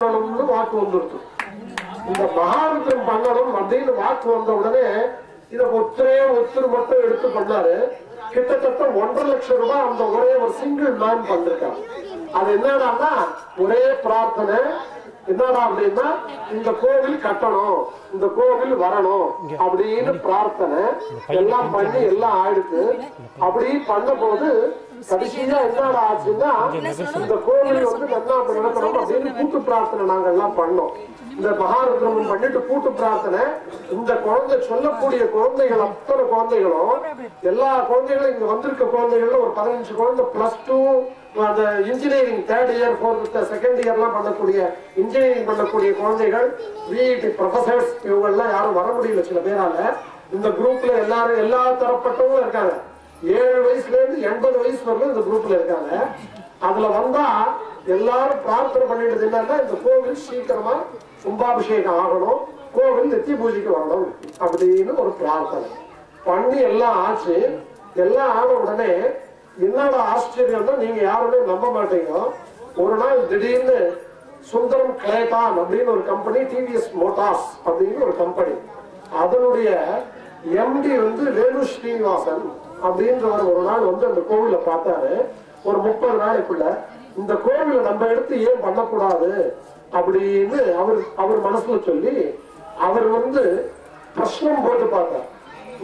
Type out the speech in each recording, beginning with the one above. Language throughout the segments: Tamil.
வாக்கு வந்துருது. இந்த மகாருத்ரம் பண்ணணும் அப்படின்னு வாக்கு வந்த உடனே இதை ஒருத்தர் மட்டும் எடுத்து பண்ணாரு. கிட்டத்தட்ட 1.5 லட்சம் ரூபாய் அந்த ஒரே ஒரு சிங்கிள் மேன் பண்ணிருக்காரு. அது என்னடான்னா ஒரே பிரார்த்தனை என்னடா அப்படின்னா இந்த கோவில் கட்டணும், இந்த கோவில் வரணும் அப்படின்னு பிரார்த்தனை எல்லாம் பண்ணி எல்லாம் ஆயிடுச்சு. அப்படி பண்ண போது கடைசியா என்னடா ஆச்சுன்னா இந்த கோவில் வந்து நல்லா நடக்கணும் அப்படின்னு கூட்டு பிரார்த்தனை நாங்க எல்லாம் பண்ணோம். இந்த மகாருத்ரமம் பண்ணிட்டு கூட்டு பிரார்த்தனை இந்த குழந்தை சொல்லக்கூடிய குழந்தைகள் அத்தனை குழந்தைகளும் எல்லா குழந்தைகளும் இங்க வந்திருக்க குழந்தைகள் ஒரு 15 குழந்தை +2 அந்த engineering 3rd year 4th second இயர்லாம் பண்ணக்கூடிய இன்ஜினியரிங் பண்ணக்கூடிய குழந்தைகள் விஐடி ப்ரொஃபசர்ஸ் இவங்க எல்லாம் யாரும் வர முடியல சில பேரால. இந்த குரூப்ல எல்லாரும் எல்லா தரப்பட்டவங்களும் இருக்காங்க. 7 வயசுல இருந்து 80 வயசு வரலும் இந்த குரூப்ல இருக்காங்க. அதுல வந்தா எல்லாரும் பிரார்த்தனை பண்ணிட்டு என்னன்னா இந்த கோவில் சீக்கிரமா கும்பாபிஷேகம் ஆகணும், கோவில் நித்திய பூஜைக்கு வரணும் அப்படின்னு ஒரு பிரார்த்தனை பண்ணி எல்லாம் ஆச்சு. எல்லாம் ஆன உடனே என்னோட ஆச்சரியம் தான் நீங்க யாருமே நம்ப மாட்டீங்க. ஒரு நாள் திடீர்னு சுந்தரம் கிளேட்டான் அப்படின்னு ஒரு கம்பெனி, டிவிஎஸ் மோட்டார்ஸ் அப்படின்னு ஒரு கம்பெனி, அதனுடைய எம்டி வந்து வேணு ஸ்ரீனிவாசன் அப்படின்றவர் ஒரு நாள் வந்து அந்த கோவில பார்த்தாரு. ஒரு 30 நாளைக்குள்ள இந்த கோவில நம்ம எடுத்து ஏன் பண்ணக்கூடாது அப்படின்னு அவர் மனசுல சொல்லி அவர் வந்து பிரஷ்னம் போட்டு பார்த்தார்.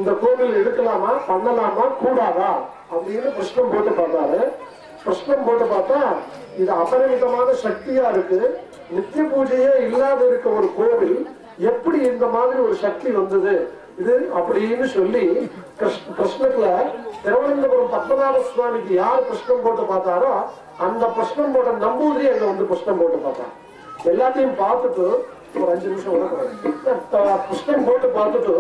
இந்த கோவில் எடுக்கலாமா, பண்ணலாமா, கூடாதா அப்படின்னு பிரஷ்னம் போட்டு பார்த்தாரு. பிரஷ்னம் போட்டு பார்த்தா இது அபரிமிதமான சக்தியா இருக்கு, நித்திய பூஜையே இல்லாத இருக்க ஒரு கோவில் எப்படி இந்த மாதிரி ஒரு சக்தி வந்தது இது அப்படின்னு சொல்லி பிரஷ்னத்துல திருவனந்தபுரம் பத்மநாப சுவாமிக்கு யார் பிரஷ்னம் போட்டு பார்த்தாரோ அந்த பிரஷ்னம் போட்ட நம்பூதிரி அங்க வந்து பிரஷ்னம் போட்டு பார்த்தார். எல்லாத்தையும் பார்த்துட்டு ஒரு 5 நிமிஷம் புஷ்டம் போட்டு பார்த்துட்டு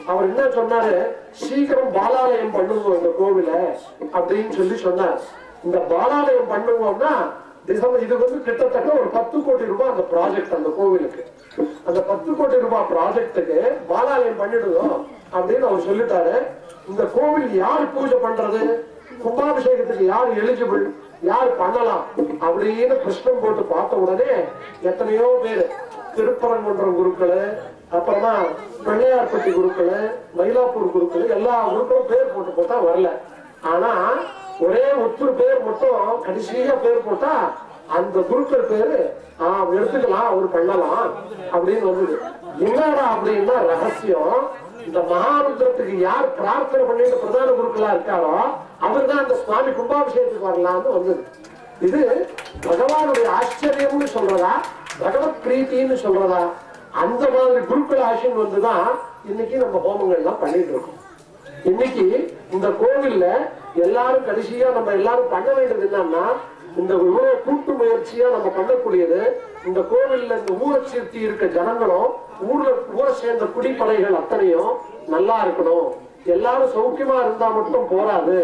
அவர் என்ன சொன்னாரு, சீக்கிரம் பாலாலயம் பண்ணுவோம் இந்த கோவில அப்படின்னு சொல்லி சொன்னார். இந்த பாலாலயம் பண்ணுவோம்னா டிசம்பர் இது வந்து கிட்டத்தட்ட ஒரு 10 கோடி ரூபாய் அந்த ப்ராஜெக்ட், அந்த கோவிலுக்கு அந்த 10 கோடி ரூபாய் ப்ராஜெக்டுக்கு பாலாலயம் பண்ணிடுவோம் அப்படின்னு அவர் சொல்லிட்டாரு. இந்த கோவில் யார் பூஜை பண்றது, கும்பாபிஷேகத்துக்கு யார் எலிஜிபிள், யார் பண்ணலாம் அப்படின்னு பிரஷ்னம் போட்டு பார்த்த உடனே எத்தனையோ பேர் திருப்பரங்குன்றம் குருக்கள், அப்புறமா பிள்ளையார்பட்டி குருக்கள், மயிலாப்பூர் குருக்கள், எல்லா குருக்களும் பேர் போட்டு போட்டா வரல. ஆனா ஒரே ஒருத்தர் பேர் மட்டும் கடைசியா பேர் போட்டா அந்த குருக்கள் பேரு எடுத்துக்கலாம், அவர் பண்ணலாம் அப்படின்னு வந்தது. என்னடா அப்படின்னா ரகசியம், இந்த மகாருத்ரத்துக்கு யார் பிரார்த்தனை பண்ணிட்டு பிரதான குருக்களா இருக்காரோ அவர் தான் அந்த சுவாமி கும்பாபிஷேகத்துக்கு வரலாம்னு வந்தது. இது பகவானுடைய ஆச்சரியம்னு சொல்றதா, பகவத் பிரீத்தின்னு சொல்றதா, அந்த மாதிரி குருக்கள் ஆசியம் வந்துதான் இன்னைக்கு நம்ம ஹோமங்கள் எல்லாம் பண்ணிட்டு இருக்கோம். இன்னைக்கு இந்த கோவில்ல எல்லாரும் கடைசியா நம்ம எல்லாரும் பண்ண வேண்டியது என்னன்னா இந்த கூட்டு முயற்சியா நம்ம பண்ணக்கூடியது இந்த கோவில்ல இந்த ஊரை சேர்த்தி இருக்க ஜனங்களும் ஊரை சேர்ந்த குடிப்படைகள் அத்தனையும் நல்லா இருக்கணும். எல்லாரும் சௌக்கியமா இருந்தா மட்டும் போராது,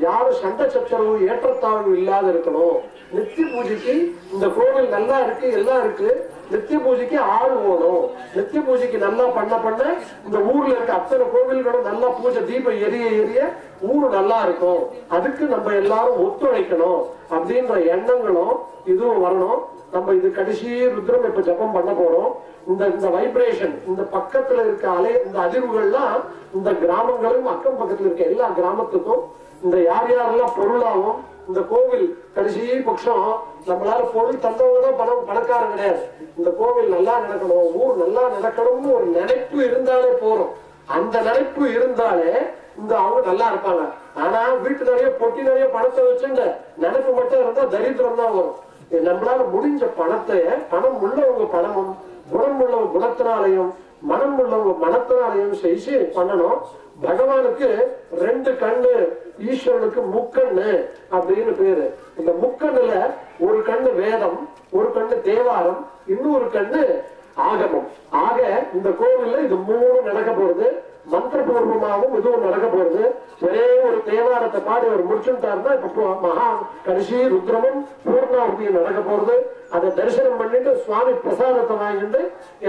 யாரும் சண்டை சச்சரவு ஏற்றத்தாழ்வு இல்லாத இருக்கணும். நித்திய பூஜைக்கு இந்த கோவில் நல்லா இருக்கு, எல்லாம் இருக்கு, நித்திய பூஜைக்கு ஆள் போகணும். நித்திய பூஜைக்கு நல்லா பண்ண இந்த ஊர்ல இருக்க அத்தனை கோவில்களும் நல்லா பூஜை தீபம் எரிய ஊரு நல்லா இருக்கும். அதுக்கு நம்ம எல்லாரும் ஒத்துழைக்கணும் அப்படின்ற எண்ணங்களும் இதுவும் வரணும். நம்ம இது கடைசி ருத்ரம் இப்ப ஜபம் பண்ண போறோம். இந்த வைப்ரேஷன் இந்த பக்கத்துல இருக்க இந்த அதிர்வுகள்லாம் இந்த கிராமங்களும் அக்கம் பக்கத்துல இருக்க எல்லா கிராமத்துக்கும் இந்த யாரெல்லாம் பொருளாகும் இந்த கோவில் கடைசி பட்சம் நம்மளால பொருள் தந்தவங்க தான் பணக்காரன் கிடையாது. இந்த கோவில் நல்லா நடக்கணும், ஊர் நல்லா நடக்கணும்னு ஒரு நினைப்பு இருந்தாலே போறோம். அந்த நினைப்பு இருந்தாலே இந்த அவங்க நல்லா இருப்பாங்க. ஆனா வீட்டு நிறைய பொட்டி நிறைய பணத்தை வச்சுங்க நினைப்பு மட்டும் இருந்தா தரித்திரம் தான் வரும். நம்மளால முடிஞ்ச பணத்தை பணம் உள்ளவங்க பணமும் குணம் உள்ளவங்க குணத்தினாலையும் மனம் உள்ளவங்க மனத்தினாலையும் செய்து பண்ணணும். பகவானுக்கு 2 கண்ணு, ஈஸ்வரனுக்கு முக்கண்ணு அப்படின்னு பேரு. இந்த முக்கண்ணுல ஒரு கண்ணு வேதம், ஒரு கண்ணு தேவாரம், இன்னொரு கண்ணு ஆகமம். ஆக இந்த கோவில்ல இது 3 நடக்க போறது. மந்திரபூர்வமாகவும் இதுவும் நடக்க போறது. ஒரே ஒரு தேவாரத்தை பாடி அவர் முடிச்சுட்டாருன்னா இப்ப மகா கடைசி ருத்ரமும் பூர்ணாவதியும் நடக்க போறது. அதை தரிசனம் பண்ணிட்டு சுவாமி பிரசாதத்தை வாங்கிட்டு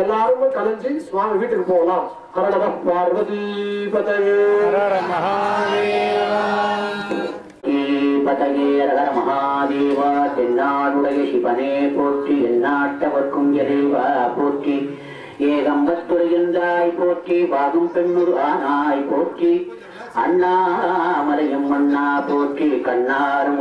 எல்லாருமே கலைஞ்சி சுவாமி வீட்டுக்கு போகலாம். ஹர நம பார்வதி பதயே. பதகே ரகர மகாதேவா தென்னாடுடைய சிவனே போற்றி எந்நாட்டவர்க்கும் இறைவா போற்றி ஏகம்பத்துரையந்தாய் போற்றி வாகும் பெண்ணுரு ஆனாய் போற்றி அண்ணாமலையும் மன்னா போற்றி கண்ணாரும்